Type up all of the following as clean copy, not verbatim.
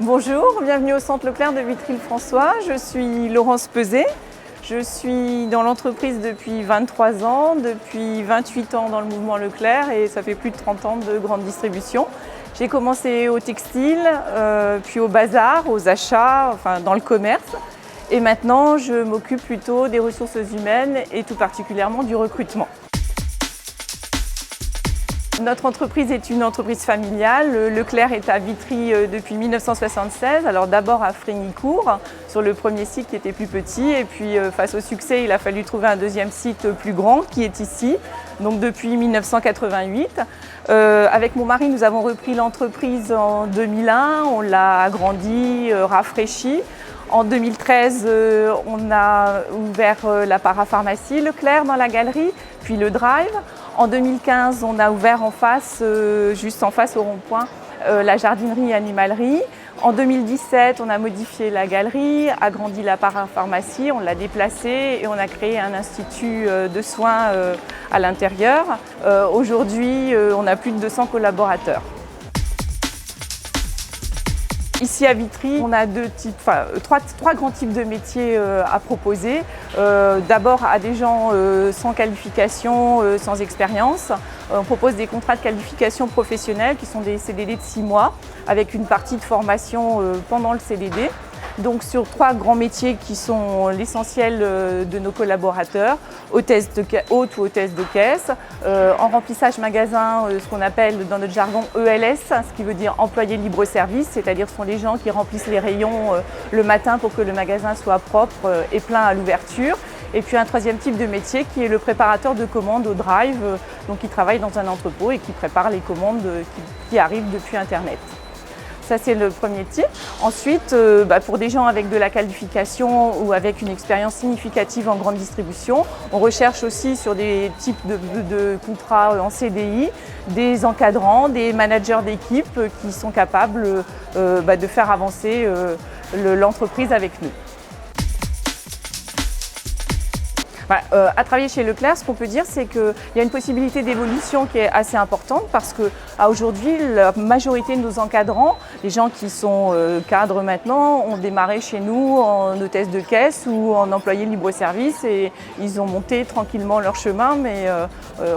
Bonjour, bienvenue au Centre Leclerc de Vitry-le-François. Je suis Laurence Peset. Je suis dans l'entreprise depuis 23 ans, depuis 28 ans dans le mouvement Leclerc et ça fait plus de 30 ans de grande distribution. J'ai commencé au textile, puis au bazar, aux achats, enfin dans le commerce. Et maintenant, je m'occupe plutôt des ressources humaines et tout particulièrement du recrutement. Notre entreprise est une entreprise familiale. Leclerc est à Vitry depuis 1976. Alors d'abord à Frignicourt, sur le premier site qui était plus petit. Et puis face au succès, il a fallu trouver un deuxième site plus grand qui est ici, donc depuis 1988. Avec mon mari, nous avons repris l'entreprise en 2001. On l'a agrandie, rafraîchie. En 2013, on a ouvert la parapharmacie Leclerc dans la galerie, puis le Drive. En 2015, on a ouvert en face, juste en face au rond-point, la jardinerie et animalerie. En 2017, on a modifié la galerie, agrandi la parapharmacie, on l'a déplacée et on a créé un institut de soins à l'intérieur. Aujourd'hui, on a plus de 200 collaborateurs. Ici à Vitry, on a trois grands types de métiers à proposer. D'abord à des gens sans qualification, sans expérience. On propose des contrats de qualification professionnelle qui sont des CDD de 6 mois avec une partie de formation pendant le CDD. Donc sur 3 grands métiers qui sont l'essentiel de nos collaborateurs, hôte ou hôtesse de caisse, en remplissage magasin, ce qu'on appelle dans notre jargon ELS, ce qui veut dire employé libre-service, c'est-à-dire ce sont les gens qui remplissent les rayons le matin pour que le magasin soit propre et plein à l'ouverture. Et puis un troisième type de métier qui est le préparateur de commandes au Drive, donc qui travaille dans un entrepôt et qui prépare les commandes qui arrivent depuis Internet. Ça, c'est le premier type. Ensuite, pour des gens avec de la qualification ou avec une expérience significative en grande distribution, on recherche aussi sur des types de contrats en CDI, des encadrants, des managers d'équipe qui sont capables de faire avancer l'entreprise avec nous. À travailler chez Leclerc, ce qu'on peut dire, c'est qu'il y a une possibilité d'évolution qui est assez importante parce qu'aujourd'hui, la majorité de nos encadrants, les gens qui sont cadres maintenant, ont démarré chez nous en hôtesse de caisse ou en employé libre-service et ils ont monté tranquillement leur chemin, mais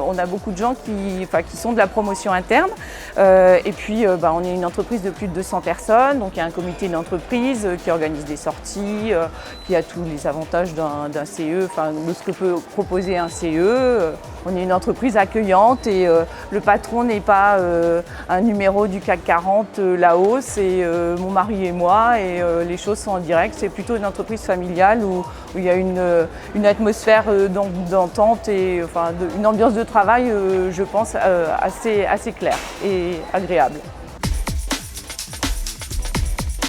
on a beaucoup de gens qui sont de la promotion interne. Et puis, on est une entreprise de plus de 200 personnes, donc il y a un comité d'entreprise qui organise des sorties, qui a tous les avantages d'un CE, de ce que peut proposer un CE. On est une entreprise accueillante et le patron n'est pas un numéro du CAC 40 là-haut, c'est mon mari et moi et les choses sont en direct. C'est plutôt une entreprise familiale où il y a une atmosphère d'entente et une ambiance de travail, je pense, assez claire et agréable.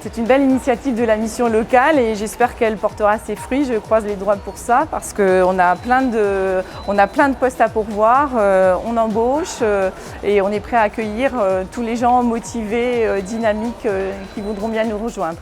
C'est une belle initiative de la mission locale et j'espère qu'elle portera ses fruits. Je croise les doigts pour ça parce qu'on a plein de postes à pourvoir, on embauche et on est prêt à accueillir tous les gens motivés, dynamiques qui voudront bien nous rejoindre.